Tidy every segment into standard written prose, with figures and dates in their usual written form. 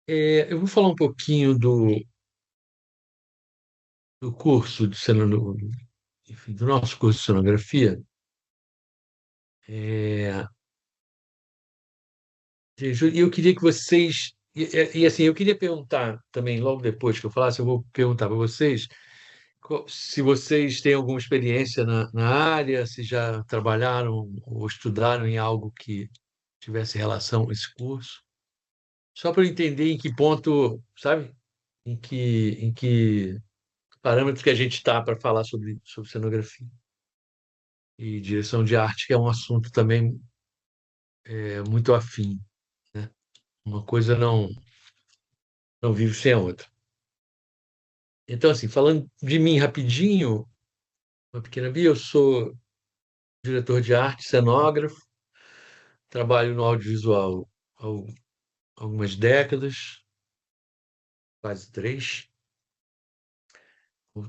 Eu vou falar um pouquinho do curso de enfim, do nosso curso de cenografia. É, e eu queria que vocês. Assim, eu queria perguntar também, logo depois que eu falasse, eu vou perguntar para vocês se vocês têm alguma experiência na área, se já trabalharam ou estudaram em algo que tivesse relação com esse curso. Só para eu entender em que ponto, sabe? Em que parâmetros que a gente está para falar sobre cenografia. E direção de arte, que é um assunto também muito afim, né? Uma coisa não vive sem a outra. Então, assim, falando de mim rapidinho, uma pequena via, eu sou diretor de arte, cenógrafo, trabalho no audiovisual há algumas décadas, quase três,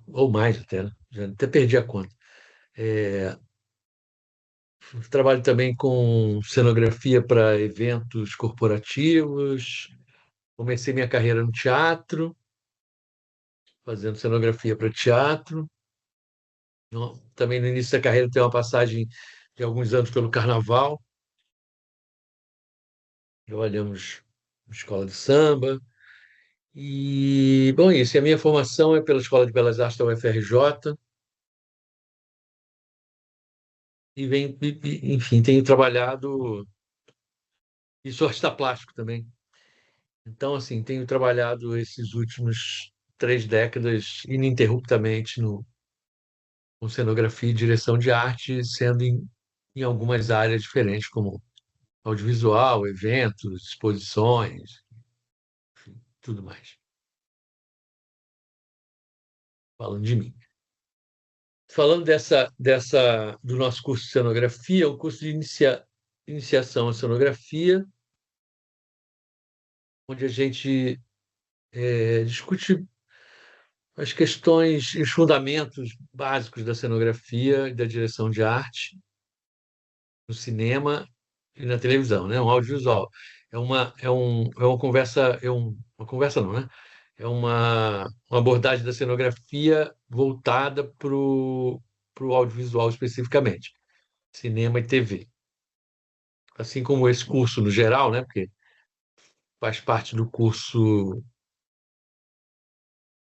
ou mais até, né? Já até perdi a conta. É, Trabalho também com cenografia para eventos corporativos. Comecei minha carreira no teatro, fazendo cenografia para teatro. Também no início da carreira tem uma passagem de alguns anos pelo Carnaval. Trabalhamos na escola de samba. E, bom, isso. E a minha formação é pela Escola de Belas Artes da UFRJ. Enfim, tenho trabalhado. E sou artista plástico também. Então, assim, tenho trabalhado esses últimos 3 décadas ininterruptamente com cenografia e direção de arte, sendo em algumas áreas diferentes, como audiovisual, eventos, exposições, enfim, tudo mais. Falando de mim. Falando do nosso curso de cenografia, o curso de iniciação à cenografia, onde a gente discute as questões e os fundamentos básicos da cenografia e da direção de arte no cinema e na televisão, né? Um audiovisual. É uma conversa, uma conversa não, né? É uma abordagem da cenografia voltada para o audiovisual especificamente, cinema e TV. Assim como esse curso no geral, né? Porque faz parte do curso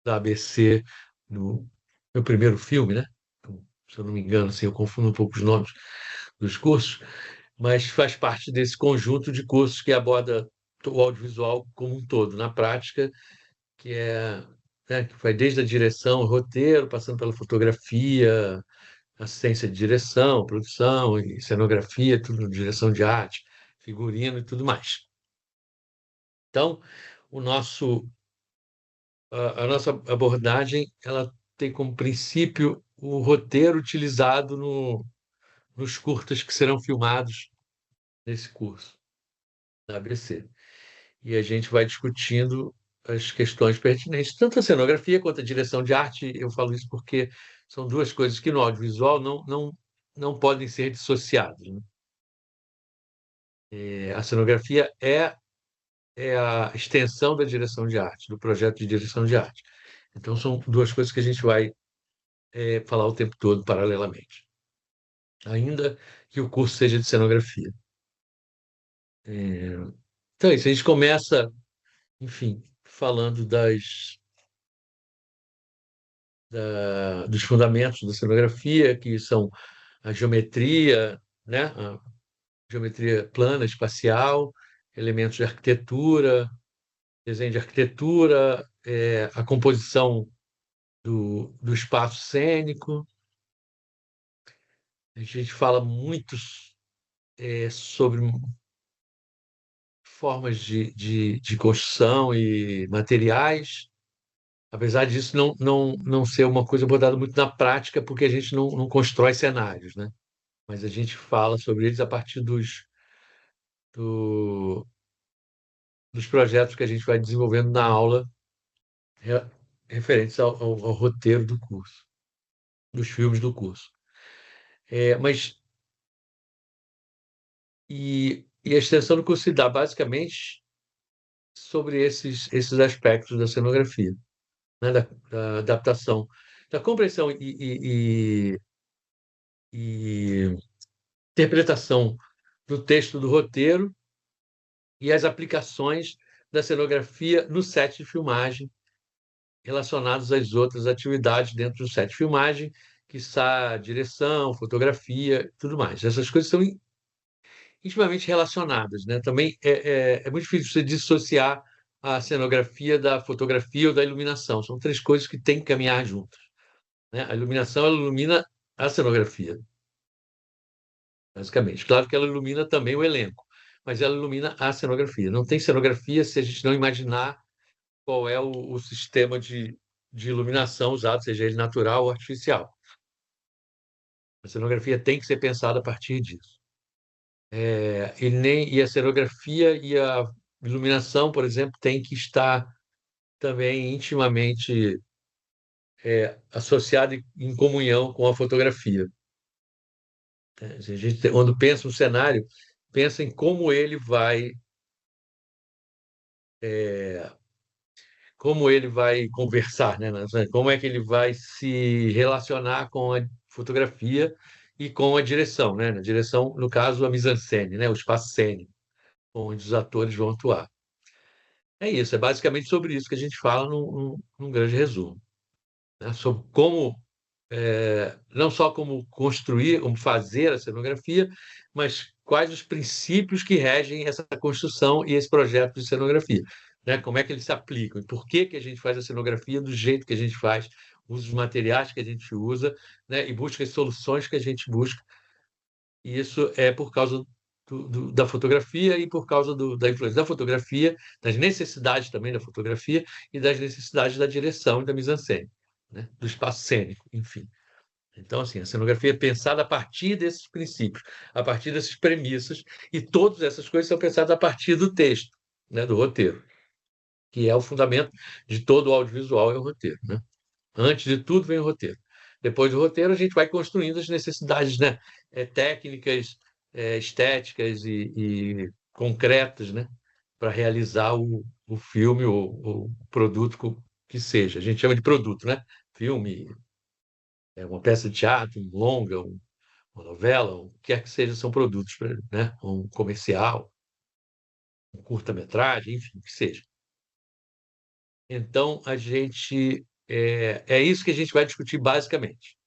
da ABC no meu primeiro filme, né? Então, se eu não me engano, assim, eu confundo um pouco os nomes dos cursos, mas faz parte desse conjunto de cursos que aborda o audiovisual como um todo, na prática, que que vai desde a direção, o roteiro, passando pela fotografia, assistência de direção, produção e cenografia, tudo, direção de arte, figurino e tudo mais. Então, o nosso, a nossa abordagem, ela tem como princípio o roteiro utilizado nos curtas que serão filmados nesse curso da ABC. E a gente vai discutindo as questões pertinentes, tanto a cenografia quanto a direção de arte. Eu falo isso porque são duas coisas que no audiovisual não podem ser dissociadas, né? A cenografia é a extensão da direção de arte, do projeto de direção de arte. Então, são duas coisas que a gente vai falar o tempo todo, paralelamente, ainda que o curso seja de cenografia. É, Então, é isso. A gente começa, enfim, falando dos fundamentos da cenografia, que são a geometria, né? A geometria plana, espacial, elementos de arquitetura, desenho de arquitetura, a composição do espaço cênico. A gente fala muito sobre formas de construção e materiais, apesar disso não ser uma coisa abordada muito na prática, porque a gente não constrói cenários, né? Mas a gente fala sobre eles a partir do- dos projetos que a gente vai desenvolvendo na aula re- referentes ao roteiro do curso, dos filmes do curso. Mas e a extensão do curso se dá basicamente sobre esses aspectos da cenografia, né? Da adaptação, da compreensão e interpretação do texto do roteiro e as aplicações da cenografia no set de filmagem, relacionados às outras atividades dentro do set de filmagem, que está direção, fotografia, tudo mais. Essas coisas são intimamente relacionadas, né? Também é muito difícil você dissociar a cenografia da fotografia ou da iluminação. São três coisas que têm que caminhar juntas, né? A iluminação, ela ilumina a cenografia, basicamente. Claro que ela ilumina também o elenco, mas ela ilumina a cenografia. Não tem cenografia se a gente não imaginar qual é o sistema de iluminação usado, seja ele natural ou artificial. A cenografia tem que ser pensada a partir disso. E a cenografia e a iluminação, por exemplo, tem que estar também intimamente associada em comunhão com a fotografia. A gente, quando pensa um cenário, pensa em como ele vai conversar, né? Como é que ele vai se relacionar com a fotografia e com a direção, né? Na direção, no caso, a mise-en-scène, né? O espaço cênico, onde os atores vão atuar. É isso, é basicamente sobre isso que a gente fala num grande resumo, né? Sobre como, não só como construir, como fazer a cenografia, mas quais os princípios que regem essa construção e esse projeto de cenografia, né? Como é que eles se aplicam e por que que a gente faz a cenografia do jeito que a gente faz, usa os materiais que a gente usa, né? E busca as soluções que a gente busca. E isso é por causa da fotografia e por causa da influência da fotografia, das necessidades também da fotografia e das necessidades da direção e da mise-en-scène, né? Do espaço cênico, enfim. Então, assim, a cenografia é pensada a partir desses princípios, a partir dessas premissas, e todas essas coisas são pensadas a partir do texto, né? Do roteiro, que é o fundamento de todo o audiovisual, é o roteiro, né? Antes de tudo vem o roteiro. Depois do roteiro, a gente vai construindo as necessidades, né? Técnicas, estéticas e concretas, né? Para realizar o filme ou o produto que seja. A gente chama de produto, né? Filme, uma peça de teatro, um longa, uma novela, o que quer que seja, são produtos, né? Um comercial, um curta-metragem, enfim, o que seja. Então, é isso que a gente vai discutir basicamente.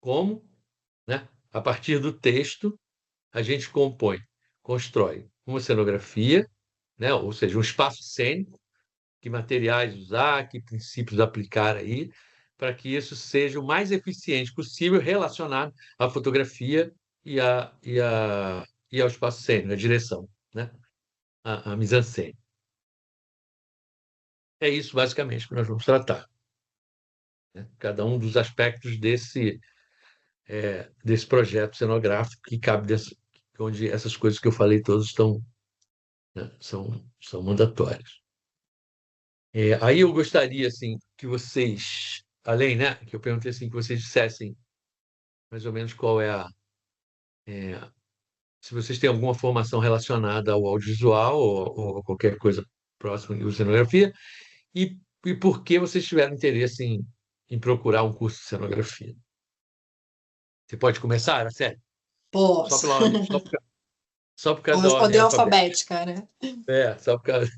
Como, né? A partir do texto, a gente constrói uma cenografia, né? Ou seja, um espaço cênico, que materiais usar, que princípios aplicar aí, para que isso seja o mais eficiente possível relacionado à fotografia e ao espaço cênico, à direção, né? A mise-en-scène. É isso, basicamente, que nós vamos tratar, né? Cada um dos aspectos desse projeto cenográfico que cabe onde essas coisas que eu falei todas estão, né, são mandatórias. Aí eu gostaria assim que vocês, além, né, que eu perguntei assim que vocês dissessem mais ou menos é, se vocês têm alguma formação relacionada ao audiovisual ou qualquer coisa próxima de cenografia e por que vocês tiveram interesse em procurar um curso de cenografia. Você pode começar, Araceli? Só Posso. pela ordem, só por causa da ordem Ordem alfabética. alfabética, né? Só por causa.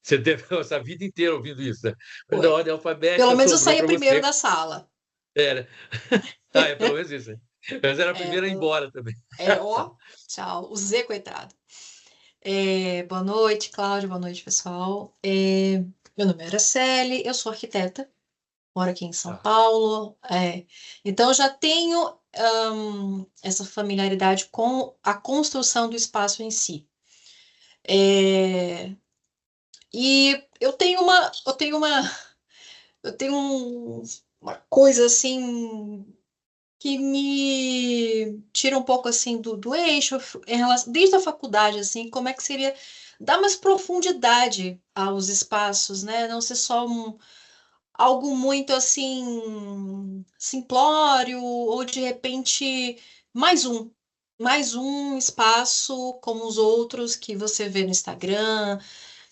Você teve essa vida inteira ouvindo isso, né? Mas da Foi. ordem Pelo alfabética menos eu sobrou saía para primeiro você. da sala. Era. Ah, é pelo menos isso, né? Mas era a É, primeira a ir embora também. ó, tchau. O Z, coitado. Boa noite, Cláudia. Boa noite, pessoal. Meu nome é Araceli, eu sou arquiteta, moro aqui em São Ah, Paulo. Então, eu já tenho essa familiaridade com a construção do espaço em si. É, e uma coisa assim que me tira um pouco assim do eixo em relação, desde a faculdade, assim, como é que seria dar mais profundidade aos espaços, né? Não ser só algo muito assim simplório ou de repente mais um. Mais um espaço como os outros que você vê no Instagram.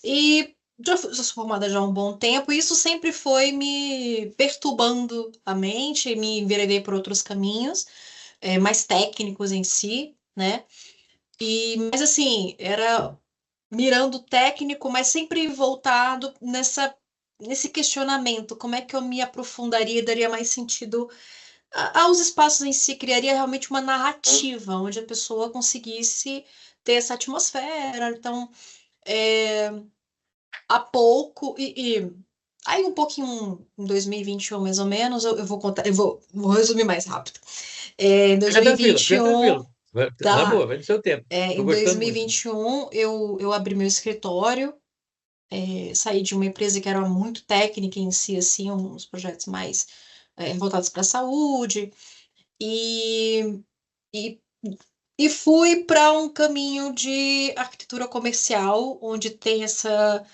E já sou formada já há um bom tempo, e isso sempre foi me perturbando a mente, me enveredei por outros caminhos, mais técnicos em si, né? Mas assim, era mirando o técnico, mas sempre voltado nesse questionamento, como é que eu me aprofundaria e daria mais sentido aos espaços em si, criaria realmente uma narrativa, onde a pessoa conseguisse ter essa atmosfera. Então, é, há pouco, aí um pouquinho em 2021, mais ou menos, eu vou contar, vou resumir mais rápido. Em Fica tranquilo. 2021, Na boa, tá? vai no seu tempo. Estou Em gostando muito. 2021, eu abri meu escritório, saí de uma empresa que era muito técnica em si, assim, uns projetos mais voltados para a saúde, e, e, e fui para um caminho de arquitetura comercial, onde tem essa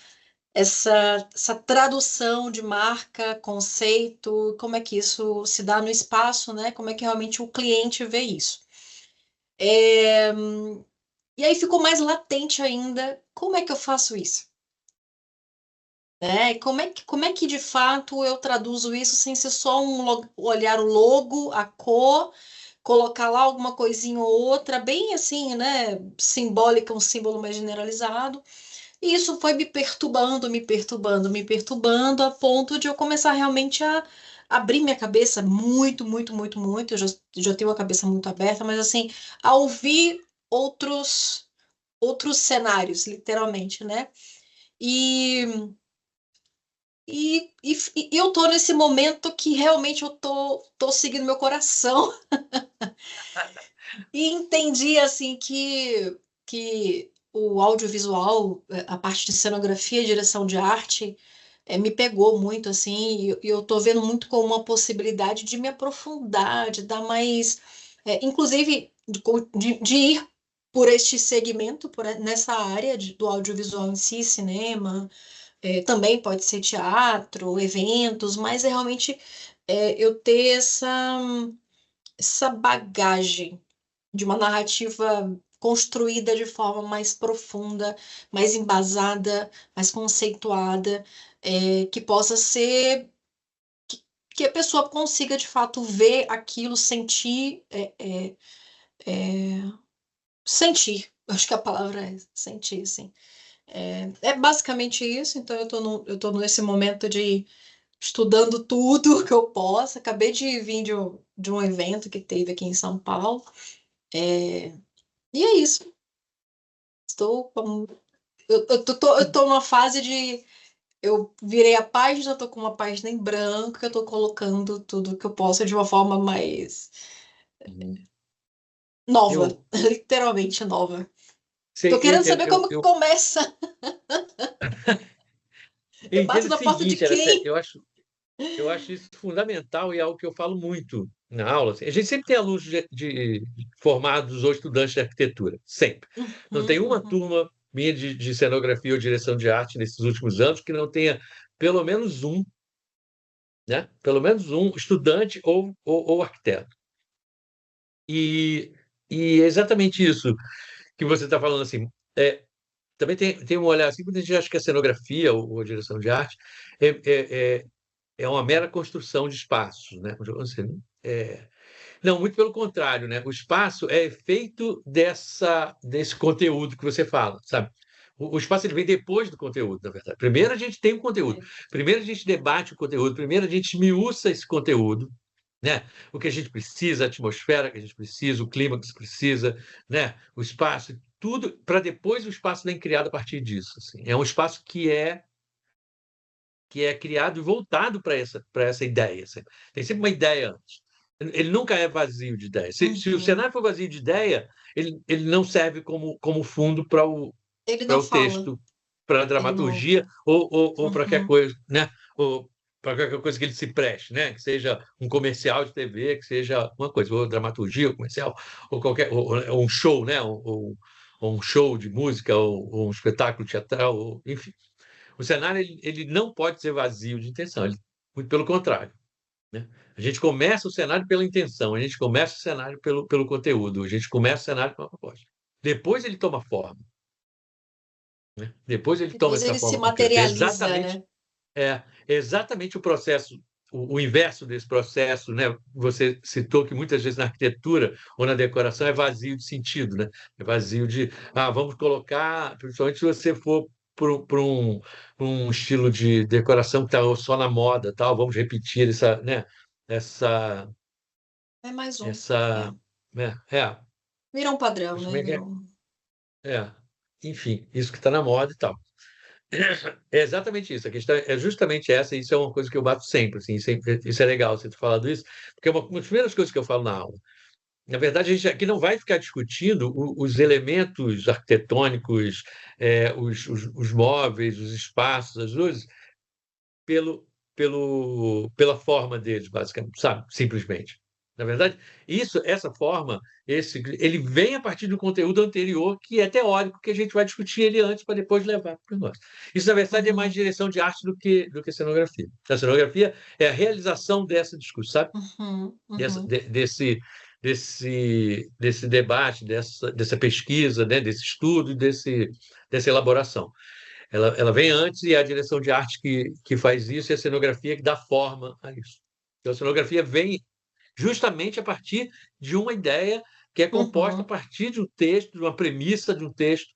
tradução de marca, conceito, como é que isso se dá no espaço, né? Como é que realmente o cliente vê isso. É, E aí ficou mais latente ainda, como é que eu faço isso? Né? Como é que de fato eu traduzo isso sem ser só olhar o logo, a cor, colocar lá alguma coisinha ou outra, bem assim, né? Simbólica, um símbolo mais generalizado. E isso foi me perturbando, me perturbando, me perturbando, a ponto de eu começar realmente a abrir minha cabeça muito, muito, muito, muito. Eu já tenho a cabeça muito aberta, mas assim, a ouvir outros cenários, literalmente, né? E, e eu tô nesse momento que realmente eu tô seguindo meu coração e entendi assim que o audiovisual, a parte de cenografia e direção de arte, me pegou muito assim, e eu tô vendo muito como uma possibilidade de me aprofundar, de dar mais, inclusive de ir por este segmento, nessa área do audiovisual em si, cinema. Também pode ser teatro, eventos, mas é realmente eu ter essa bagagem de uma narrativa construída de forma mais profunda, mais embasada, mais conceituada, que possa ser que a pessoa consiga de fato ver aquilo, sentir, sentir. Acho que a palavra é sentir, sim. É basicamente isso. Então eu tô nesse momento de estudando tudo que eu posso. Acabei de vir de um evento que teve aqui em São Paulo. É, e é isso. Estou, eu tô numa fase de. Eu virei a página, tô com uma página em branco, que eu tô colocando tudo que eu posso de uma forma mais Uhum. nova, Eu literalmente nova. sei, Tô eu querendo entendo. saber como que começa. Eu Eu bato entendo o na porta de seguinte, Araceli, quem? eu acho isso fundamental e é algo que eu falo muito na aula. Assim. A gente sempre tem alunos de formados ou estudantes de arquitetura, sempre. Não tem Uhum, uma uhum. turma minha de cenografia ou direção de arte nesses últimos anos que não tenha pelo menos um, né? Pelo menos um estudante ou arquiteto. E, e é exatamente isso que você está falando assim. É, também tem um olhar assim, quando a gente acha que a cenografia ou a direção de arte é, é uma mera construção de espaços, né? Assim, não, muito pelo contrário, né? O espaço é efeito desse conteúdo que você fala, sabe? O espaço ele vem depois do conteúdo, na verdade. Primeiro a gente tem o conteúdo, É. primeiro a gente debate o conteúdo, primeiro a gente esmiuça esse conteúdo, né? O que a gente precisa, a atmosfera que a gente precisa, o clima que se precisa, né? O espaço, tudo, para depois o espaço nem criado a partir disso. Assim. É um espaço que é criado e voltado para essa ideia. Assim. Tem sempre uma ideia antes. Ele nunca é vazio de ideia. Se o Uhum. cenário for vazio de ideia, ele não serve como fundo Ele para não o fala. texto, para a Ele não. dramaturgia ou para qualquer Uhum. coisa, né? Ou para qualquer coisa que ele se preste, né? Que seja um comercial de TV, que seja uma coisa, ou dramaturgia, ou comercial, ou qualquer, ou um show, né? Ou um show de música, ou um espetáculo teatral, enfim. O cenário ele não pode ser vazio de intenção, muito pelo contrário. Né? A gente começa o cenário pela intenção, a gente começa o cenário pelo conteúdo, a gente começa o cenário pela proposta. Depois ele toma forma. né? Depois ele toma Depois essa ele se forma concreta. materializa, né? É exatamente o processo, o inverso desse processo, né? Você citou que muitas vezes na arquitetura ou na decoração é vazio de sentido, né? É vazio de, vamos colocar, principalmente se você for por um estilo de decoração que está só na moda, tal, vamos repetir essa, né? Essa, É mais um. essa, né? Virou um padrão, né? Justamente, enfim, isso que está na moda e tal. É exatamente isso. A questão é justamente essa, e isso é uma coisa que eu bato sempre, assim, isso é legal você ter falado isso, porque é uma das primeiras coisas que eu falo na aula. Na verdade, a gente aqui não vai ficar discutindo os elementos arquitetônicos, os móveis, os espaços, as luzes, pela forma deles, basicamente, sabe? Simplesmente. Na verdade, essa forma, ele vem a partir do conteúdo anterior, que é teórico, que a gente vai discutir ele antes para depois levar para o negócio. Isso, na verdade, é mais direção de arte do que cenografia. A cenografia é a realização dessa discussão, sabe? Uhum, Dessa, uhum, de- desse debate, dessa pesquisa, né? Desse estudo, dessa elaboração. Ela vem antes e é a direção de arte que faz isso e a cenografia que dá forma a isso. Então, a cenografia vem justamente a partir de uma ideia que é composta a uhum, partir de um texto, de uma premissa de um texto,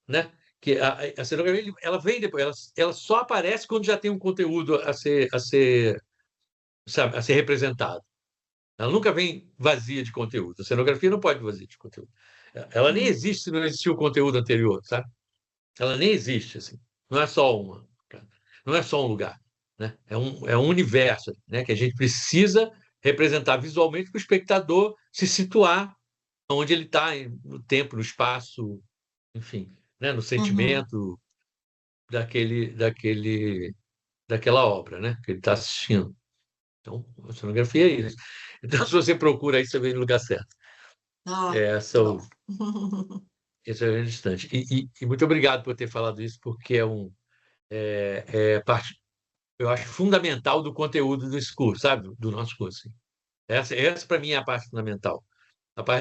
né? Que a cenografia ela vem depois, ela só aparece quando já tem um conteúdo sabe, a ser representado. Ela nunca vem vazia de conteúdo. A cenografia não pode vir vazia de conteúdo. Ela nem uhum, existe se não existir o conteúdo anterior, sabe? Ela nem existe assim. Não é só uma, cara. Não é só um lugar, né? É um universo, né? Que a gente precisa representar visualmente para o espectador se situar onde ele está no tempo, no espaço, enfim, né? No uhum. sentimento daquela obra, né? Que ele está assistindo. Então, a cenografia é isso. Então, se você procura aí, você vem no lugar certo. Ah, Essa que é bom. esse é o grande instante. E muito obrigado por ter falado isso, porque é parte, eu acho, fundamental do conteúdo desse curso, sabe? Do nosso curso. Assim. Essa para mim, é a parte fundamental.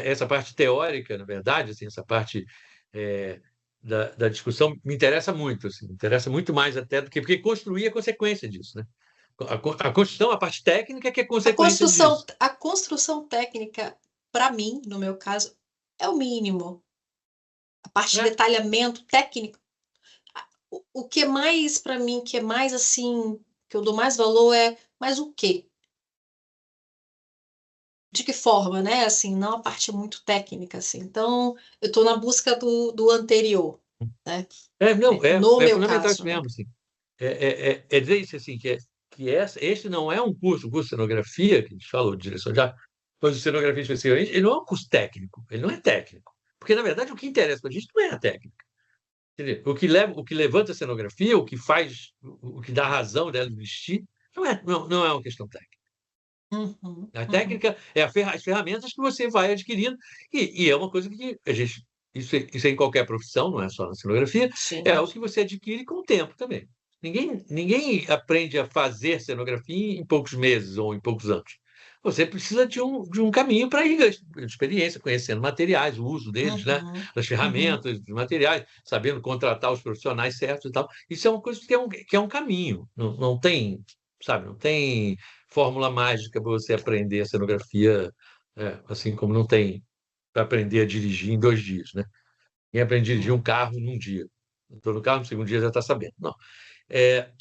Essa parte teórica, na verdade, assim, essa parte é, da discussão me interessa muito, assim, me interessa muito mais até do que... Porque construir é consequência disso, né? A construção, a parte técnica que é consequência disso. A construção técnica, para mim, no meu caso, é o mínimo. A parte de É, detalhamento técnico, o que é mais para mim, que é mais assim, que eu dou mais valor é, mas o quê? De que forma, né? Assim, não a parte muito técnica, assim. Então, eu estou na busca do anterior, né? não, No é meu fundamental isso caso, né? mesmo, assim. É dizer isso, assim, este não é um curso, o curso de cenografia, que a gente falou de direção de arte, mas o cenografia especificamente, ele não é um curso técnico, ele não é técnico. Porque, na verdade, o que interessa para a gente não é a técnica. Entendeu? O que levanta a cenografia, o que faz, o que dá razão dela existir, não é uma questão técnica. Uhum, A uhum. técnica é as ferramentas que você vai adquirindo, e é uma coisa que a gente. Isso é em qualquer profissão, não é só na cenografia, é Sim. o que você adquire com o tempo também. Ninguém aprende a fazer cenografia em poucos meses ou em poucos anos. Você precisa de um caminho para ir ganhando experiência, conhecendo materiais, o uso deles, né? Uhum, Das uhum, ferramentas, dos materiais, sabendo contratar os profissionais certos e tal. Isso é uma coisa que é um caminho. Não tem, sabe, não tem fórmula mágica para você aprender a cenografia, assim como não tem para aprender a dirigir em 2 dias, né? Quem aprende a dirigir um carro num dia. Estou no carro, no segundo dia já está sabendo. Não. É,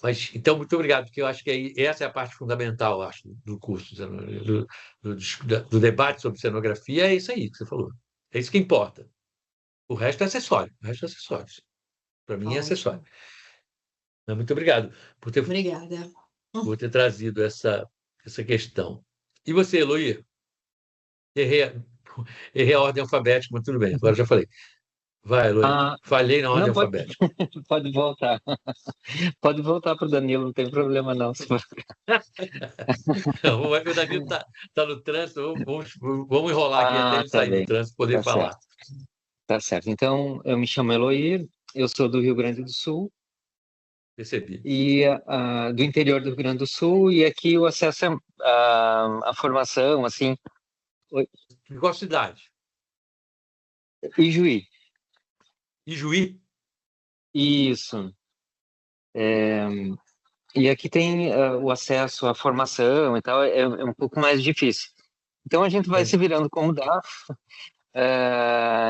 mas, então, muito obrigado, porque eu acho que essa é a parte fundamental, acho, do curso, do debate sobre cenografia, é isso aí que você falou. É isso que importa. O resto é acessório. O resto é acessório. Para mim é acessório. ótimo. Mas muito obrigado por ter, Obrigada. por ter trazido essa questão. E você, Eloy? Errei, errei a ordem alfabética, mas tudo bem, agora já falei. Vai, Eloy. Ah, Falhei na ordem não, alfabética. pode voltar. Pode voltar para o Danilo, não tem problema não. Não, vai que o Danilo está no trânsito, vamos enrolar aqui até Ah, ele tá sair do bem. trânsito e poder Tá falar. certo. Tá certo. Então, eu me chamo Eloir, eu sou do Rio Grande do Sul Percebi. e do interior do Rio Grande do Sul, e aqui o acesso à formação, assim, oi, Em qual cidade? Ijuí. Ijuí? Isso. E aqui tem o acesso à formação e tal, é um pouco mais difícil. Então a gente vai É. se virando como dá.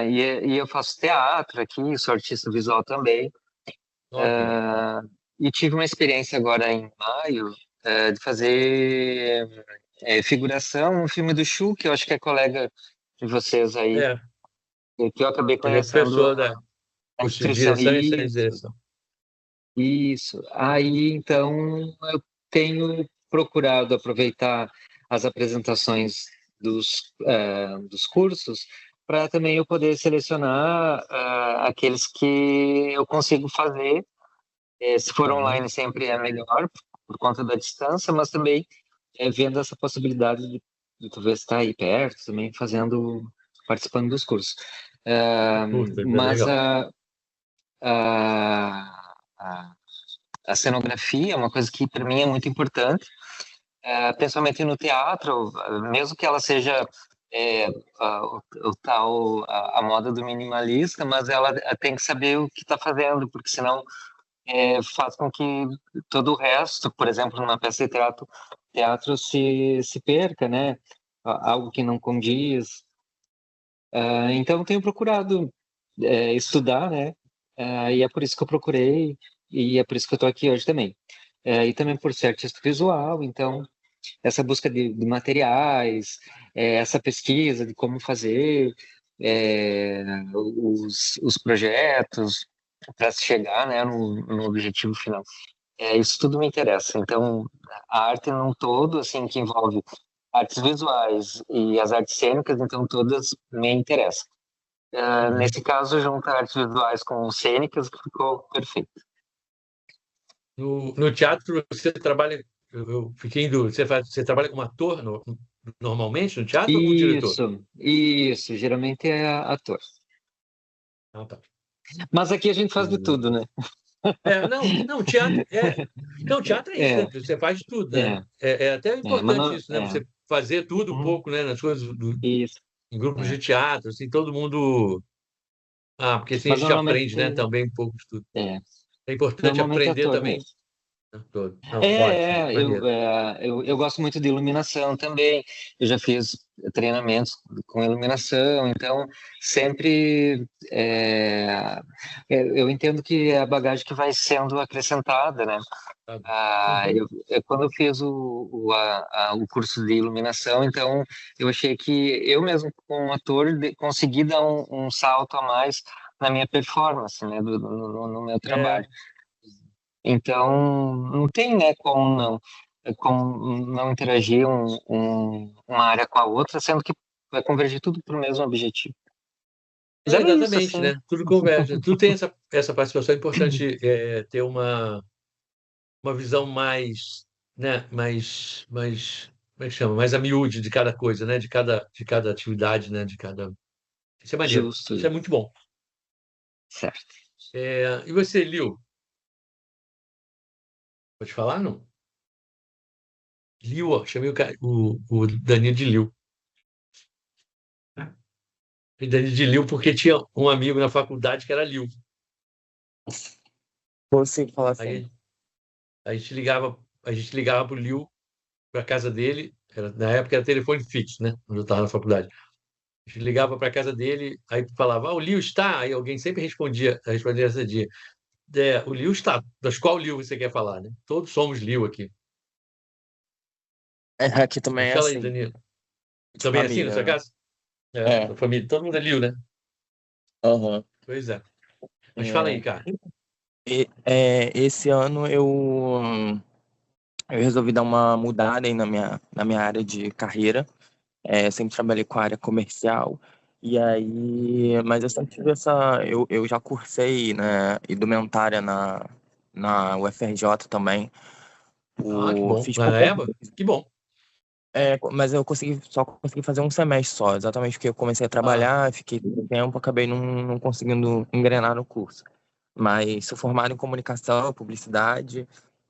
E eu faço teatro aqui, sou artista visual também. Ok. E tive uma experiência agora em maio de fazer figuração no filme do Chu, que eu acho que é colega de vocês aí, É, que eu acabei ele é conhecendo professor da a curso de instituição. direção e ciência de Isso, direção. isso. Aí, então, eu tenho procurado aproveitar as apresentações dos cursos para também eu poder selecionar aqueles que eu consigo fazer. Se for Uhum. online sempre é melhor por conta da distância, mas também vendo essa possibilidade de talvez estar aí perto também participando dos cursos. Puta, é Mas legal. a, a, a cenografia é uma coisa que para mim é muito importante, principalmente no teatro, mesmo que ela seja a moda do minimalista, mas ela tem que saber o que está fazendo, porque senão faz com que todo o resto, por exemplo, numa peça de teatro se perca, né? Algo que não condiz. Então, eu tenho procurado estudar, né? E é por isso que eu procurei, e é por isso que eu estou aqui hoje também. E também por ser artista visual, então, essa busca de materiais, essa pesquisa de como fazer os projetos para se chegar, né, no objetivo final. Isso tudo me interessa. Então, a arte num todo, assim, que envolve artes visuais e as artes cênicas, então todas me interessam. Uhum. Nesse caso, juntar artes visuais com cênicas ficou perfeito. No teatro, você trabalha. Eu fiquei indo. Você trabalha como ator normalmente no teatro ou como diretor? Isso, geralmente é ator. Ah, tá. Mas aqui a gente faz de tudo, né? Não, teatro não, teatro é isso, né? É, Você faz de tudo, né? é, É até mas importante não, isso, né? Você fazer tudo um uhum, pouco, né? Nas coisas isso, em grupos é. de teatro, assim, todo mundo. Ah, porque assim a Mas gente aprende, né? normalmente, Também um pouco de tudo. é, É importante normalmente é aprender ator também. mesmo. Né, todo. Não, ótimo, maneiro. Eu gosto muito de iluminação também. Eu já fiz treinamentos com iluminação, então sempre eu entendo que é a bagagem que vai sendo acrescentada, né? Sabe? Uhum. Quando eu fiz o curso de iluminação, então eu achei que eu mesmo, como ator, consegui dar um salto a mais na minha performance, né, no meu É, trabalho. Então, não tem, né, como não interagir uma área com a outra, sendo que vai convergir tudo para o mesmo objetivo. Mas era isso, exatamente, assim. né? Tudo converge. Tudo tem essa participação. É importante ter uma visão mais, né? Como é que chama? Mais a miúde de cada coisa, né? De cada atividade, né? De cada. Isso é maneiro. Justo, Isso é muito bom. certo. E você, Liu? Pode falar, não? Liu, ó, chamei o Danilo de Liu. E Danilo de Liu porque tinha um amigo na faculdade que era Liu. Consigo falar assim. Aí a gente ligava pro Liu, para casa dele, na época era telefone fixo, né? Quando eu estava na faculdade. A gente ligava para casa dele, aí falava, o Liu está? Aí alguém sempre respondia esse dia. O Liu está. Mas qual Liu você quer falar, né? Todos somos Liu aqui. Aqui Mas também é fala aí, assim, Danilo. de Também é assim na família, sua né? casa? É, É, na família. Todo mundo é Liu, né? aham. Pois é. Mas fala aí, É, cara. esse ano eu resolvi dar uma mudada aí na minha área de carreira. Sempre trabalhei com a área comercial. E aí, mas eu sempre tive eu já cursei, né, indumentária na UFRJ também. Ah, que bom. Fiz Lá na pouco. EBA? Que bom. Mas eu só consegui fazer um semestre só, exatamente porque eu comecei a Ah, trabalhar, fiquei pouco tempo, acabei não conseguindo engrenar no curso. Mas sou formado em comunicação, publicidade,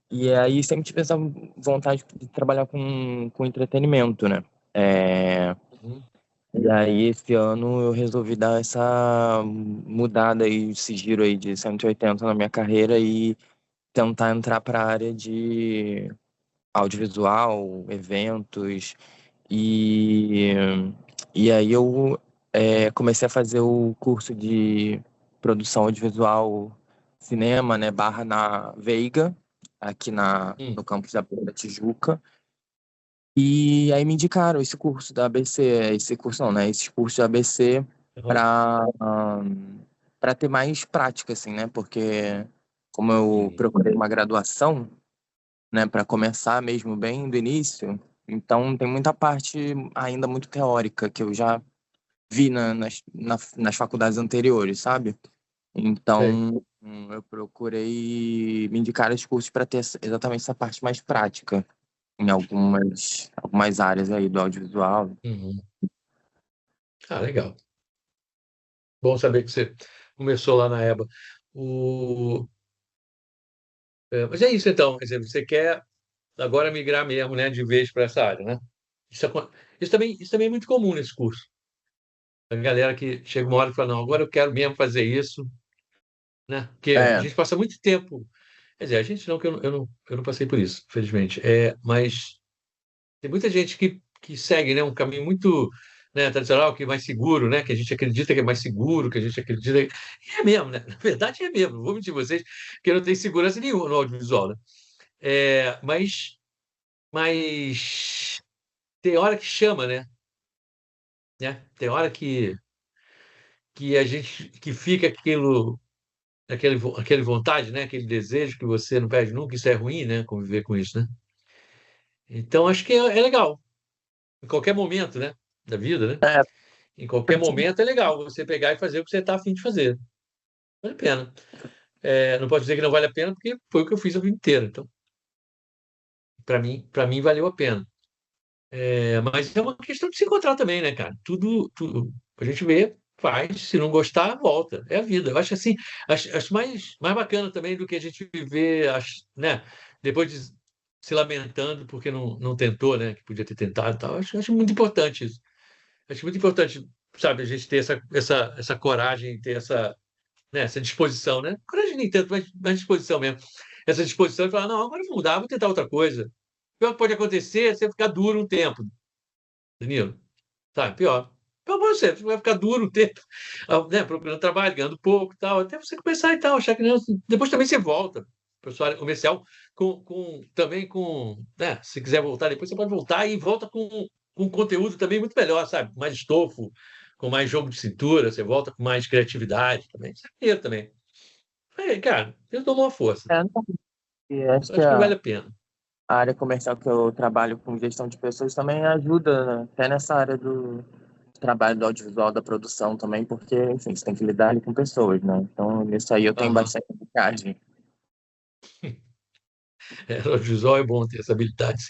e aí sempre tive essa vontade de trabalhar com entretenimento, né? É, uhum. E aí, esse ano, eu resolvi dar essa mudada aí, esse giro aí de 180 na minha carreira e tentar entrar para a área de audiovisual, eventos. E, e aí eu comecei a fazer o curso de produção audiovisual cinema, né, barra na Veiga, aqui no Hum, campus da Tijuca. E aí me indicaram esse curso da ABC, esse curso não, né? Esse curso da ABC aham, para para ter mais prática, assim, né? Porque como eu uhum, procurei uma graduação, né, para começar mesmo bem do início, então tem muita parte ainda muito teórica que eu já vi nas faculdades anteriores, sabe? sei. Então eu procurei me indicar esse curso para ter exatamente essa parte mais prática em algumas áreas aí do audiovisual. Uhum. Ah, legal. Bom saber que você começou lá na EBA. O, mas é isso então, quer dizer, você quer agora migrar mesmo, né, de vez para essa área, né? Isso, isso também é muito comum nesse curso. A galera que chega uma hora e fala, não, agora eu quero mesmo fazer isso, né? Porque a É, gente passa muito tempo, quer dizer, a gente não, que eu não passei por isso, infelizmente. Mas tem muita gente que segue, né, um caminho muito, né, tradicional, que é mais seguro, né, que a gente acredita que é mais seguro, que a gente acredita que... E é mesmo, né? Na verdade é mesmo. Não vou mentir vocês que eu não tenho segurança nenhuma no audiovisual, né? Mas tem hora que chama, né? Tem hora que a gente que fica aquele vontade, né? Aquele desejo que você não perde nunca. Isso é ruim, né? Conviver com isso, né? Então acho que é legal em qualquer momento, né? Da vida, né? é, Em qualquer momento é legal você pegar e fazer o que você está a fim de fazer. Vale a pena. Não posso dizer que não vale a pena, porque foi o que eu fiz a vida inteira. Então, para mim valeu a pena. Mas é uma questão de se encontrar também, né, cara? Tudo a gente vê, faz, se não gostar, volta. É a vida. Eu acho assim, acho mais bacana também do que a gente viver, né? Depois de se lamentando porque não tentou, né? Que podia ter tentado e tal. Acho muito importante isso. Acho muito importante, sabe, a gente ter essa coragem, ter essa disposição, né? Coragem nem tanto, mas disposição mesmo. Essa disposição de falar, não, agora eu vou mudar, vou tentar outra coisa. O pior que pode acontecer é você ficar duro um tempo, Danilo. Sabe, pior. Pior para você vai ficar duro um tempo, né? Procurando trabalho, ganhando pouco e tal, até você começar e tal, achar que não. Depois também você volta para sua área comercial, também com, né? Se quiser voltar depois, você pode voltar e volta com conteúdo também muito melhor, sabe? Com mais estofo, com mais jogo de cintura, você volta com mais criatividade também. Isso é maneiro também. Cara, eu dou uma força. não, e acho Eu que acho que a vale a pena. área comercial que eu trabalho com gestão de pessoas também ajuda, né? Até nessa área do trabalho do audiovisual, da produção também, porque, enfim, você tem que lidar ali com pessoas, né? Então, nisso aí eu tenho Aham. bastante habilidade. O visual é bom ter essa habilidade,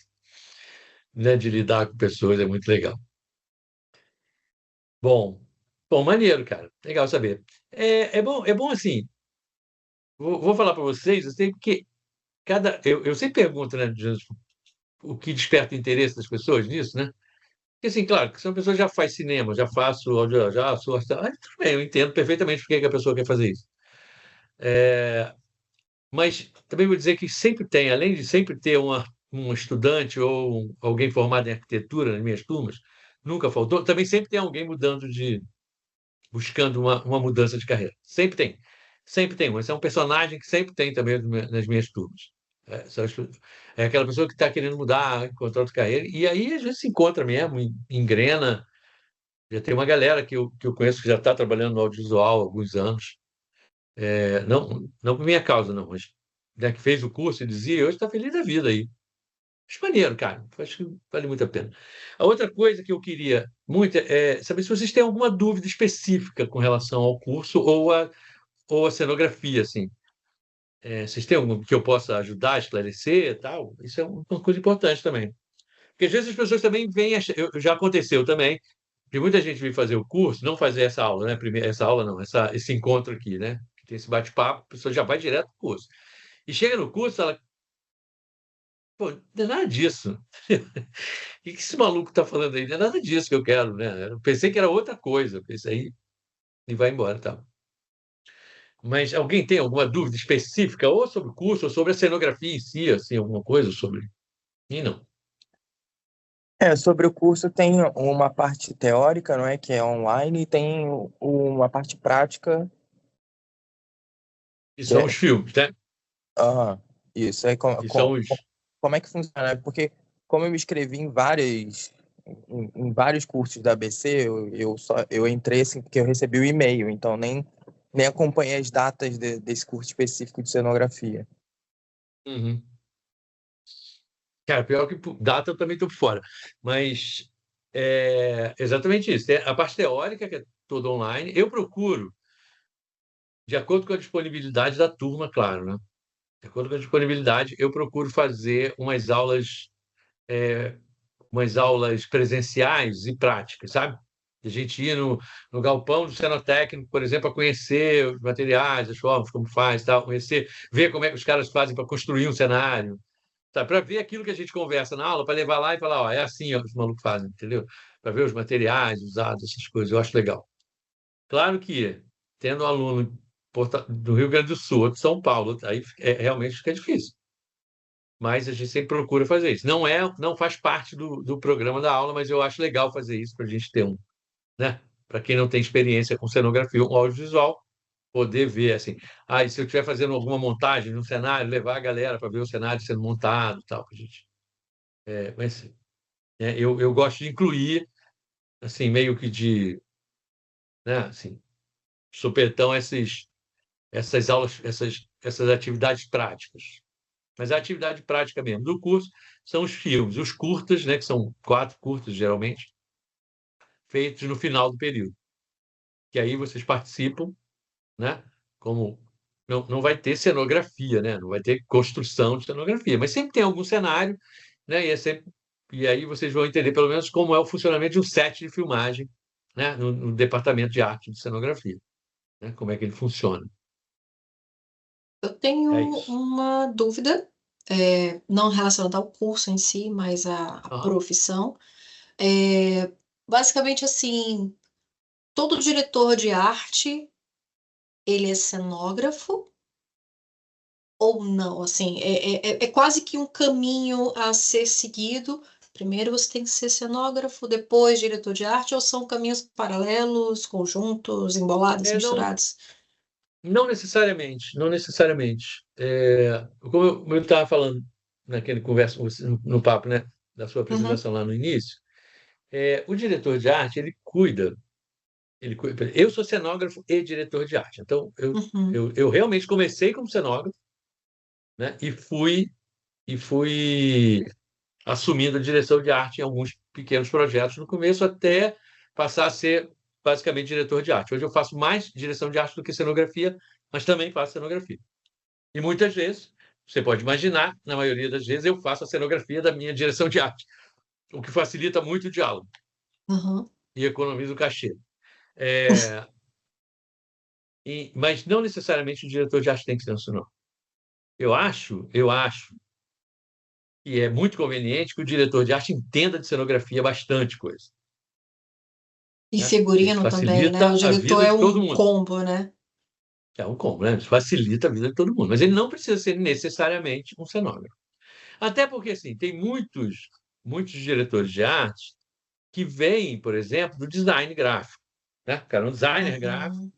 né, de lidar com pessoas, é muito legal. Bom, bom, maneiro, cara. Legal saber. É bom assim. Vou falar para vocês, eu sei que eu sempre pergunto, né, o que desperta o interesse das pessoas nisso, né? Porque assim, claro, que se uma pessoa já faz cinema, já faço, já sou artista, tudo bem, eu entendo perfeitamente por que a pessoa quer fazer isso. Mas também vou dizer que sempre tem, além de sempre ter um estudante ou alguém formado em arquitetura nas minhas turmas, nunca faltou, também sempre tem alguém buscando uma mudança de carreira. Sempre tem. Sempre tem. Esse é um personagem que sempre tem também nas minhas turmas. É aquela pessoa que está querendo mudar, encontrar outra carreira, e aí a gente se encontra mesmo, engrena. Já tem uma galera que eu conheço que já está trabalhando no audiovisual há alguns anos. Não por minha causa, não, mas né, que fez o curso e dizia, hoje está feliz da vida aí. Acho maneiro, cara. Acho que vale muito a pena. A outra coisa que eu queria muito é saber se vocês têm alguma dúvida específica com relação ao curso ou a cenografia, assim. Vocês têm algum que eu possa ajudar a esclarecer e tal? Isso é uma coisa importante também. Porque às vezes as pessoas também vêm, já aconteceu também, de muita gente vir fazer o curso, não fazer essa aula, né? Primeiro, essa aula não, esse encontro aqui, né? Que tem esse bate-papo, a pessoa já vai direto para o curso. E chega no curso, ela Pô, não é nada disso. O que esse maluco está falando aí? Não é nada disso que eu quero, né? Eu pensei que era outra coisa. Pensei aí e vai embora, tá? Mas alguém tem alguma dúvida específica ou sobre o curso ou sobre a cenografia em si, assim, alguma coisa sobre? E não. Sobre o curso tem uma parte teórica, não é, que é online, e tem uma parte prática E que são é, os filmes, né? aham, isso. Aí, E são os. como é que funciona? Porque como eu me inscrevi em vários cursos da ABC, eu entrei assim porque eu recebi o e-mail, então nem acompanhei as datas desse curso específico de cenografia. Uhum. Cara, pior que data eu também estou por fora. Mas é exatamente isso. Tem a parte teórica, que é toda online. Eu procuro, de acordo com a disponibilidade da turma, claro, né? De acordo com a disponibilidade, eu procuro fazer umas aulas presenciais e práticas, sabe? A gente ir no galpão do cenotécnico, por exemplo, para conhecer os materiais, as formas, como faz, tal, conhecer, ver como é que os caras fazem para construir um cenário, tá? Para ver aquilo que a gente conversa na aula, para levar lá e falar, ó, é assim ó, que os malucos fazem, entendeu? Para ver os materiais usados, essas coisas, eu acho legal. Claro que, tendo um aluno do Rio Grande do Sul, ou de São Paulo, aí realmente fica difícil. Mas a gente sempre procura fazer isso. Não faz parte do programa da aula, mas eu acho legal fazer isso para a gente ter né? Para quem não tem experiência com cenografia ou audiovisual, poder ver assim. Ah, e se eu estiver fazendo alguma montagem no cenário, levar a galera para ver o cenário sendo montado, tal, pra gente. Mas eu gosto de incluir, assim, meio que né, assim, supetão essas aulas, essas atividades práticas. Mas a atividade prática mesmo do curso são os filmes, os curtas, né, que são 4 curtas, geralmente, feitos no final do período. Que aí vocês participam, né? Como não vai ter cenografia, né? Não vai ter construção de cenografia, mas sempre tem algum cenário, né? E aí vocês vão entender pelo menos como é o funcionamento de um set de filmagem, né? No departamento de arte de cenografia, né? Como é que ele funciona. Eu tenho É isso. uma dúvida, não relacionada ao curso em si, mas à Aham. profissão. Basicamente, assim, todo diretor de arte, ele é cenógrafo ou não? Assim, é quase que um caminho a ser seguido. Primeiro você tem que ser cenógrafo, depois diretor de arte, ou são caminhos paralelos, conjuntos, embolados, Não, misturados? não necessariamente, não necessariamente. Como eu estava falando naquele conversa com você, no papo, né? Da sua Uhum, apresentação lá no início, o diretor de arte, ele cuida. Eu sou cenógrafo e diretor de arte. Então, uhum, eu realmente comecei como cenógrafo, né? E fui assumindo a direção de arte em alguns pequenos projetos no começo, até passar a ser basicamente diretor de arte. Hoje eu faço mais direção de arte do que cenografia, mas também faço cenografia. E muitas vezes, você pode imaginar, na maioria das vezes, eu faço a cenografia da minha direção de arte, o que facilita muito o diálogo uhum. e economiza o cachê. É, mas não necessariamente o diretor de arte tem que ser nacional. Eu acho que é muito conveniente que o diretor de arte entenda de cenografia bastante coisa, E né? Isso figurino também, né? O facilita a diretor vida é de todo um mundo. combo, né? É um combo, né? Isso facilita a vida de todo mundo. Mas ele não precisa ser necessariamente um cenógrafo. Até porque, assim, tem muitos diretores de arte que vêm, por exemplo, do design gráfico, né? O cara é um designer gráfico, Uhum,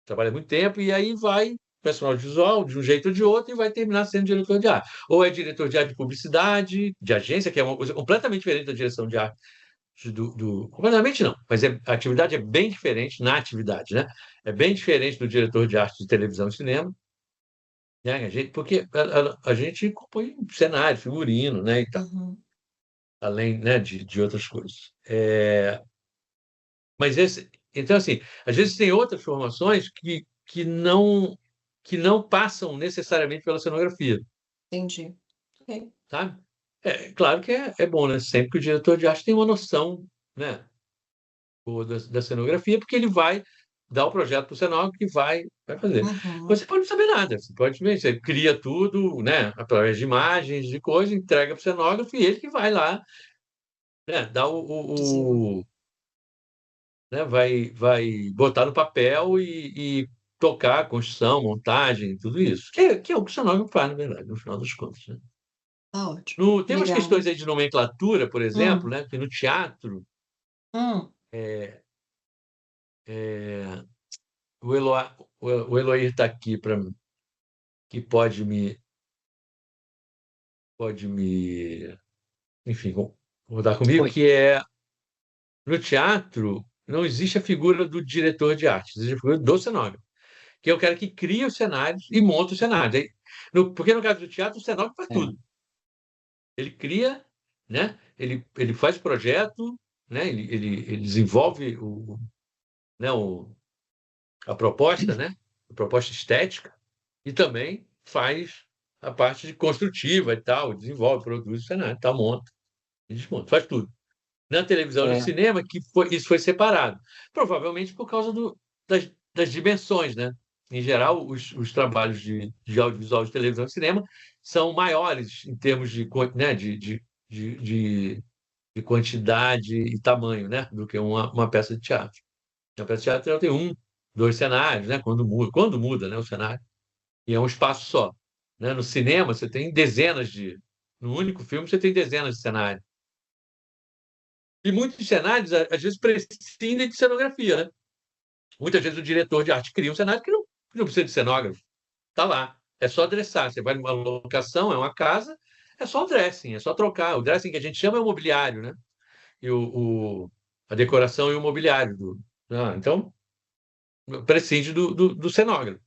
trabalha muito tempo e aí vai personal visual de um jeito ou de outro e vai terminar sendo diretor de arte. Ou é diretor de arte de publicidade, de agência, que é uma coisa completamente diferente da direção de arte completamente não, mas a atividade é bem diferente na atividade, né? É bem diferente do diretor de arte de televisão e cinema, né? Porque a gente compõe cenário, figurino, né? E tal, uhum. além, né, de outras coisas. Mas então assim, às vezes tem outras formações que não passam necessariamente pela cenografia, Entendi. Ok. sabe? Claro que é bom, né? Sempre que o diretor de arte tem uma noção, né, boa da cenografia, porque ele vai dá o projeto para o cenógrafo que vai fazer. Uhum. Você pode não saber nada, você cria tudo, né, através de imagens, de coisas, entrega para o cenógrafo e ele que vai lá, né, dá né, vai botar no papel e tocar, construção, montagem, tudo isso. Que é o que o cenógrafo faz, na verdade, no final das contas, né? Tá ótimo. Tem umas Legal. questões aí de nomenclatura, por exemplo, Hum, né, que no teatro, hum. é, o Eloir está aqui para que pode me, enfim, rodar comigo, Oi. que é no teatro não existe a figura do diretor de arte, existe a figura do cenógrafo, que é o cara que cria os cenários e monta os cenários. Aí, porque no caso do teatro, o cenógrafo faz É, tudo. Ele cria, né? Ele faz projeto, né? Ele desenvolve né? A proposta, né? A proposta estética e também faz a parte de construtiva e tal, desenvolve, produz o cenário, tal, monta e desmonta, faz tudo. Na televisão e no é, cinema, isso foi separado. Provavelmente por causa das dimensões, né? Em geral, os trabalhos de audiovisual de televisão e cinema são maiores em termos né, de, de, de quantidade e tamanho, né? Do que uma peça de teatro. Uma peça de teatro ela tem dois cenários, né? Quando muda, né, o cenário. E é um espaço só. Né? No cinema, você tem dezenas de. No único filme, você tem dezenas de cenários. E muitos cenários, às vezes, prescindem de cenografia, né? Muitas vezes o diretor de arte cria um cenário que não precisa de cenógrafo. Está lá. É só dressar. Você vai numa locação, é uma casa, é só o dressing, é só trocar. O dressing que a gente chama é o mobiliário, né? E a decoração e o mobiliário. Então, prescinde do cenógrafo.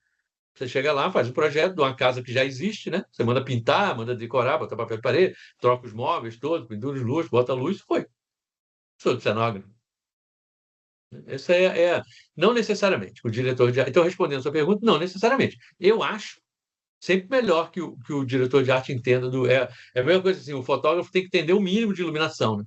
Você chega lá, faz um projeto de uma casa que já existe, né? Você manda pintar, manda decorar, botar papel de parede, troca os móveis todos, pendura os luz, bota a luz, foi. Sou de cenógrafo. Essa não necessariamente o diretor de arte. Então, respondendo a sua pergunta, não necessariamente. Eu acho sempre melhor que o diretor de arte entenda é a mesma coisa assim, o fotógrafo tem que entender o mínimo de iluminação, né?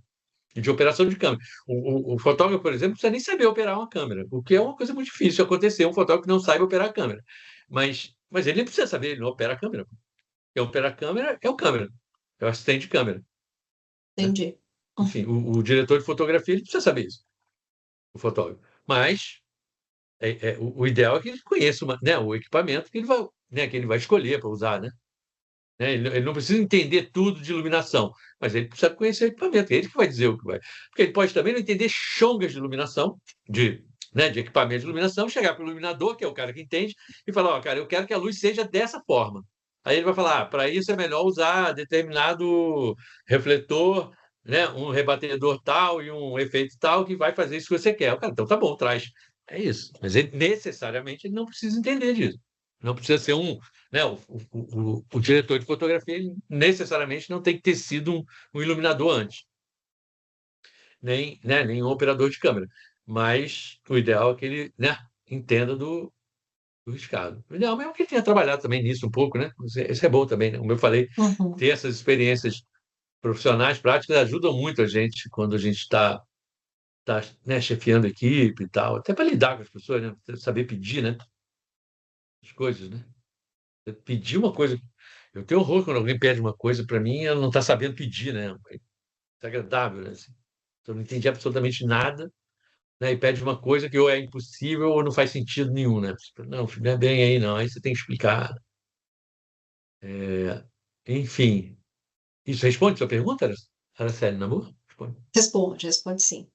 E de operação de câmera. O fotógrafo, por exemplo, não precisa nem saber operar uma câmera, o que é uma coisa muito difícil acontecer, um fotógrafo que não saiba operar a câmera. Mas ele nem precisa saber, ele não opera a câmera. Quem opera a câmera é o câmera, é o assistente de câmera, né? Entendi. Enfim, o diretor de fotografia ele precisa saber isso, o fotógrafo. Mas o ideal é que ele conheça né, o equipamento que ele vai escolher para usar, né? Ele não precisa entender tudo de iluminação, mas ele precisa conhecer o equipamento, é ele que vai dizer o que vai. Porque ele pode também não entender chongas de iluminação, né, de equipamento de iluminação, chegar para o iluminador, que é o cara que entende, e falar: ó, cara, eu quero que a luz seja dessa forma. Aí ele vai falar: para isso é melhor usar determinado refletor, né, um rebatedor tal e um efeito tal que vai fazer isso que você quer. O cara, então tá bom, traz. É isso. Mas necessariamente ele não precisa entender disso. Não precisa ser né, o diretor de fotografia ele necessariamente não tem que ter sido um iluminador antes, nem um operador de câmera. Mas o ideal é que ele, né, entenda do riscado. O ideal é que ele tenha trabalhado também nisso um pouco, né? Isso é bom também, né? Como eu falei, Uhum. ter essas experiências profissionais, práticas, ajudam muito a gente quando a gente né, chefiando a equipe e tal, até para lidar com as pessoas, né? Saber pedir, né? As coisas, né? Pedir uma coisa. Eu tenho horror quando alguém pede uma coisa para mim e ela não está sabendo pedir, né? É desagradável, né? Assim. Eu não entendi absolutamente nada, né? E pede uma coisa que ou é impossível ou não faz sentido nenhum, né? Não, não é bem aí, não. Aí você tem que explicar. Enfim, isso responde a sua pergunta, Araceli, na boa? Responde. Responde sim.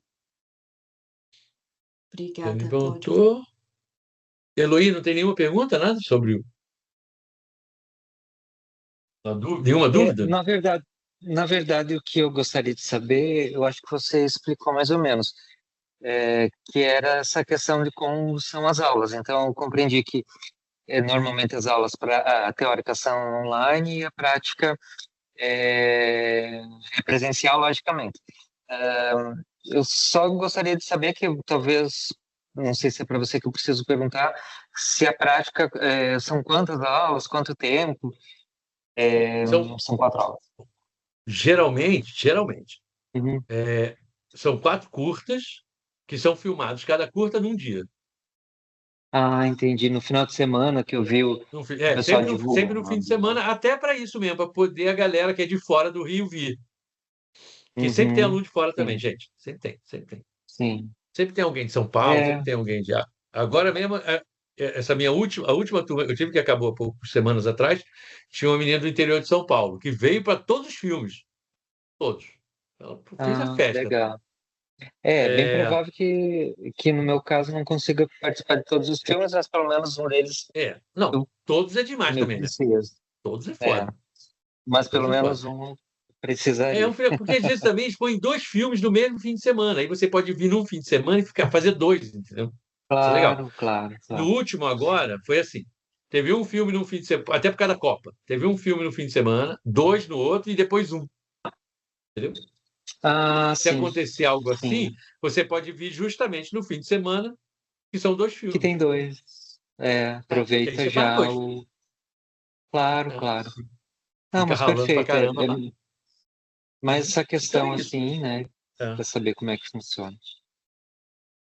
Você me Obrigada, Cláudio. perguntou. Eloy, não tem nenhuma pergunta, nada sobre nenhuma é, dúvida? na verdade, o que eu gostaria de saber, eu acho que você explicou mais ou menos, que era essa questão de como são as aulas. Então, eu compreendi que normalmente as aulas teóricas são online e a prática é presencial, logicamente. Eu só gostaria de saber que talvez, não sei se é para você que eu preciso perguntar, se a prática são quantas aulas, quanto tempo? São, São 4 aulas. geralmente, Uhum. são 4 curtas que são filmados, cada curta num dia. Ah, entendi. No final de semana que eu vi o pessoal Sempre no fim de semana, divulgando. até para isso mesmo, para poder a galera que é de fora do Rio vir. Que sempre tem Uhum, aluno de fora também, sim, gente. Sempre tem, sempre tem. sim. Sempre tem alguém de São Paulo, sempre É, tem alguém de. Agora mesmo, essa minha última, a última turma, eu tive que acabou há poucas semanas atrás, tinha uma menina do interior de São Paulo, que veio para todos os filmes, todos. Ela fez a festa. legal. É bem É, provável que no meu caso não consiga participar de todos os filmes, mas pelo menos um deles não, eu, todos é demais eu também, né? preciso. Todos é É, foda. mas pelo Todos é foda. menos um precisaria. Porque às vezes também expõe dois filmes no mesmo fim de semana. Aí você pode vir num fim de semana e fazer dois, entendeu? Isso é legal. Claro, claro, No claro. último agora, foi assim. Teve um filme no fim de semana, até por causa da Copa. Teve um filme no fim de semana, dois no outro e depois um, entendeu? Ah, Se sim, acontecer algo assim, sim. você pode vir justamente no fim de semana, que são dois Que filmes. tem dois. É, Que aí aproveita você faz já dois. o. Claro, É, claro. Não, fica mas ralando pra perfeito. caramba lá. Mais essa Então é questão isso. assim, né? É. Para saber como é que funciona.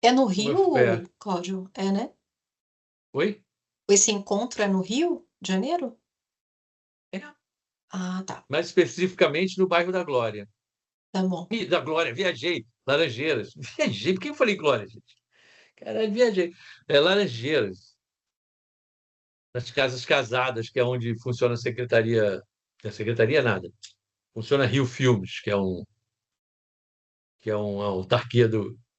É no Como Rio, Cláudio? É, né? Oi? Esse encontro é no Rio de Janeiro? É. Ah, tá. Mais especificamente no bairro da Glória. Tá bom. Da Glória, viajei. Laranjeiras. Viajei. Por que eu falei Glória, gente? Caralho, viajei. É Laranjeiras. Nas casas casadas, que é onde funciona a secretaria. A secretaria nada. Funciona Rio Filmes, que é uma autarquia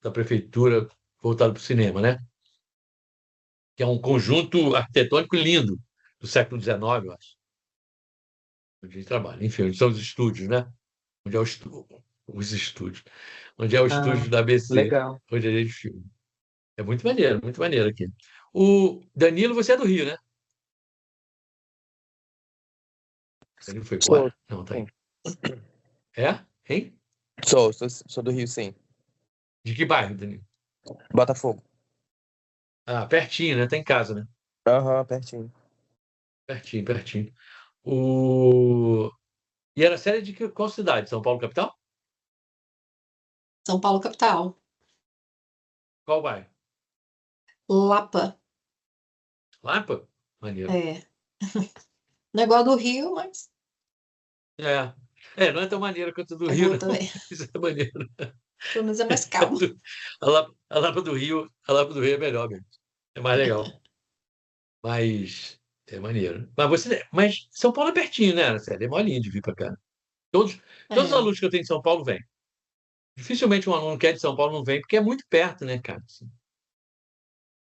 da prefeitura voltado para o cinema, né? Que é um conjunto arquitetônico lindo do século XIX, eu acho, onde ele trabalha. Enfim, onde são os estúdios, né? Onde é os estúdios. Onde é o Ah, estúdio da ABC, legal. onde a gente filma. É muito maneiro aqui. O Danilo, você é do Rio, né? Danilo foi Sou, embora? Não, tá aí. sim. É? Hein? Sou do Rio, sim. De que bairro, Danilo? Botafogo. Ah, pertinho, né? Tá em casa, né? Aham, pertinho. Pertinho, pertinho. O... E era série de qual cidade? São Paulo, capital? São Paulo, capital. Qual bairro? Lapa. Lapa? Maneiro. É. Não é igual a do Rio, mas É. Não é tão maneiro quanto do é Rio, boa não. também. Isso é maneiro. Pelo menos é mais calmo. A Lapa do Rio é melhor mesmo. É mais legal. Mas é maneiro. Mas São Paulo é pertinho, né, Célia? É molinho de vir para cá. Todos os É. alunos que eu tenho de São Paulo vêm. Dificilmente um aluno que é de São Paulo não vem, porque é muito perto, né, cara? Assim,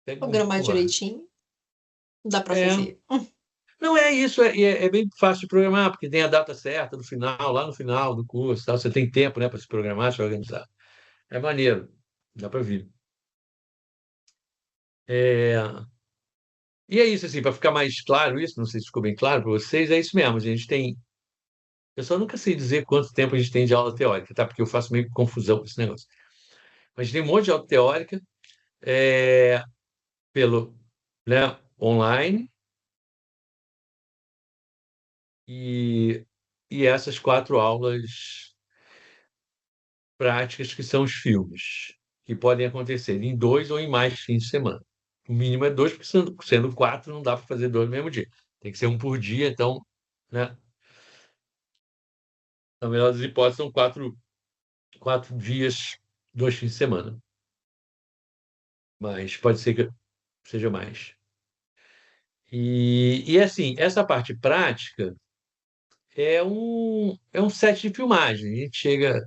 pega Programar um ar. direitinho, dá pra É. viver. Não é isso, é bem fácil de programar, porque tem a data certa do final, lá no final do curso, tal. Você tem tempo, né, para se programar, se organizar. É maneiro, dá para vir. É, E é isso, assim, para ficar mais claro isso, não sei se ficou bem claro para vocês, é isso mesmo. A gente tem. Eu só nunca sei dizer quanto tempo a gente tem de aula teórica, tá? Porque eu faço meio confusão com esse negócio. Mas a gente tem um monte de aula teórica é, pelo, né, online e, e essas 4 aulas práticas que são os filmes, que podem acontecer em 2 ou em mais fins de semana. O mínimo é 2, porque sendo 4, não dá para fazer 2 no mesmo dia. Tem que ser um por dia, então, né? Na melhor das hipóteses, são 4 dias, 2 fins de semana. Mas pode ser que seja mais. E assim, essa parte prática é um set de filmagem. A gente chega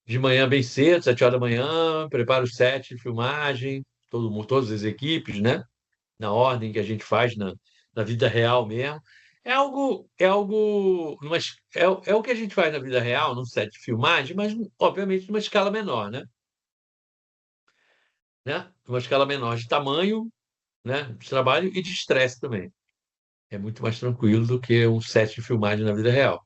de manhã bem cedo, 7 horas da manhã, prepara o set de filmagem, todo mundo, todas as equipes, né? Na ordem que a gente faz na vida real mesmo. É o que a gente faz na vida real, num set de filmagem, mas obviamente numa escala menor, né? Numa escala menor de tamanho, né? De trabalho e de estresse também. É muito mais tranquilo do que um set de filmagem na vida real.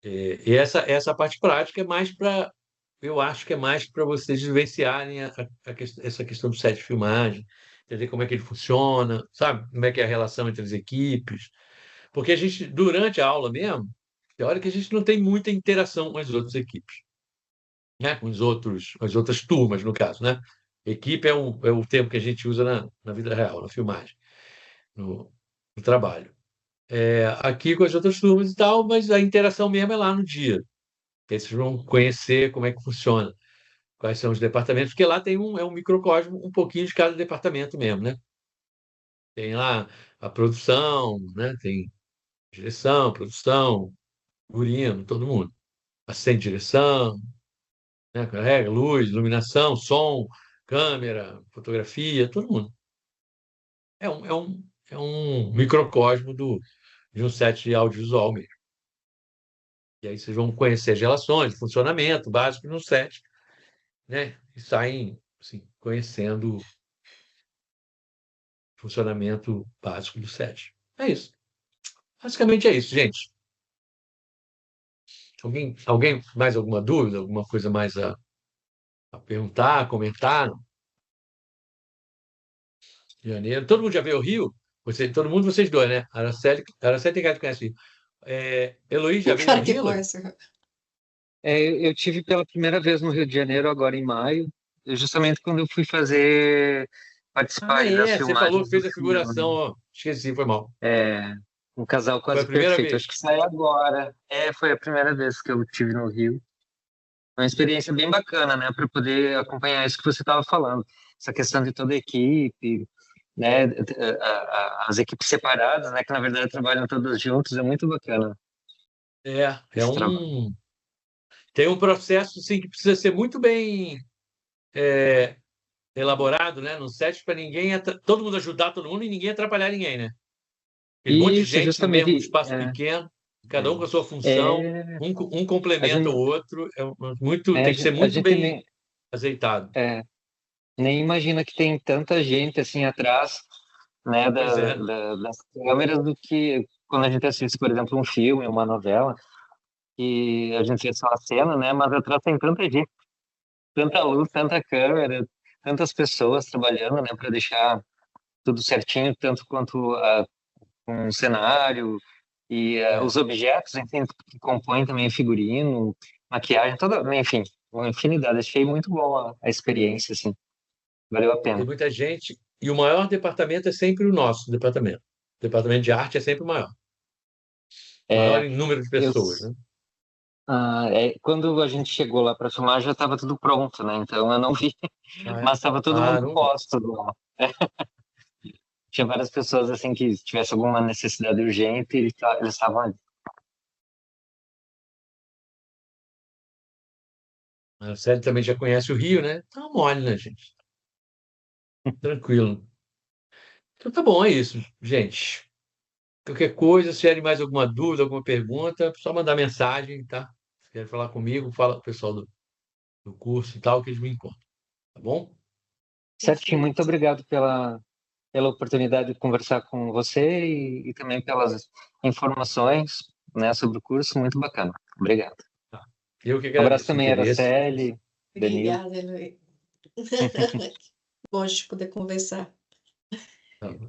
E essa parte prática é mais para, eu acho que é mais para vocês vivenciarem essa questão do set de filmagem, entender como é que ele funciona, sabe? Como é que é a relação entre as equipes. Porque a gente, durante a aula mesmo, tem hora que a gente não tem muita interação com as outras equipes, né? Com as outras turmas, no caso, né? Equipe é o termo que a gente usa na vida real, na filmagem, no trabalho. Aqui com as outras turmas e tal, mas a interação mesmo é lá no dia. Que aí vocês vão conhecer como é que funciona, quais são os departamentos, porque lá tem um microcosmo, um pouquinho de cada departamento mesmo, né? Tem lá a produção, né? Tem direção, produção, figurino, todo mundo. Assistente de direção, né? Carrega, luz, iluminação, som, câmera, fotografia, todo mundo. É um microcosmo de um set audiovisual mesmo. E aí vocês vão conhecer as relações, o funcionamento básico no set, né? E saem assim, conhecendo o funcionamento básico do set. É isso. Basicamente é isso, gente. Alguém mais alguma dúvida, alguma coisa mais a perguntar, a comentar? Janeiro. Todo mundo já veio ao Rio? Todo mundo, vocês dois, né? Araceli tem cara que conhece. Heloís já veio ao Cara que Rio? conhece. Eu tive pela primeira vez no Rio de Janeiro, agora em maio, justamente quando eu fui participar aí das Você falou que filmagens do fez a filme. figuração, ó. Esqueci, foi mal. Um casal Foi a quase primeira perfeito. vez. Acho que sai agora. Foi a primeira vez que eu tive no Rio. Uma experiência bem bacana, né, para poder acompanhar isso que você estava falando. Essa questão de toda a equipe, né, as equipes separadas, né, que na verdade trabalham todas juntas, é muito bacana esse trabalho. Tem um processo assim, que precisa ser muito bem elaborado, né, no set para todo mundo ajudar todo mundo e ninguém atrapalhar ninguém, né? Aquele monte de Isso, gente no mesmo justamente. espaço pequeno, cada um com a sua função, um A complementa o gente, outro, tem que ser a muito gente bem azeitado. nem imagina que tem tanta gente assim atrás, né, Pois é. das câmeras do que quando a gente assiste, por exemplo, um filme, uma novela, e a gente vê só a cena, né, mas atrás tem tanta gente, tanta luz, tanta câmera, tantas pessoas trabalhando, né, para deixar tudo certinho, tanto quanto um cenário e os objetos, enfim, que compõem também figurino, maquiagem, toda, enfim, uma infinidade. Achei muito bom a experiência, assim, valeu a Tem pena. muita gente, e o maior departamento é sempre o nosso departamento. O departamento de arte é sempre o maior. Maior É, em número de eu, pessoas, né? quando a gente chegou lá para filmar já estava tudo pronto, né? Então eu não vi, mas estava todo mundo Não vi. posto lá. Tinha várias pessoas assim que tivesse alguma necessidade urgente, eles estavam ali. A Célia também já conhece o Rio, né? Tá mole, né, gente? Tranquilo. Então tá bom, é isso, gente. Qualquer coisa, se tiverem mais alguma dúvida, alguma pergunta, só mandar mensagem, tá? Se querem falar comigo, fala com o pessoal do curso e tal, que eles me encontram, tá bom? Certinho, muito obrigado pela oportunidade de conversar com você e também pelas informações, né, sobre o curso, muito bacana. Obrigado. Eu que Um abraço agradeço o também, interesse. Araceli, Danilo. Obrigada, Eloy. Bom a gente poder conversar.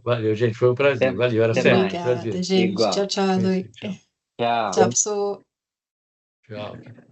Valeu, gente, foi um prazer. Até, Valeu, era até sério, mais. prazer. Obrigada, gente. Igual. Tchau, tchau, Eloy. Tchau. Tchau. Tchau, pessoal. Tchau.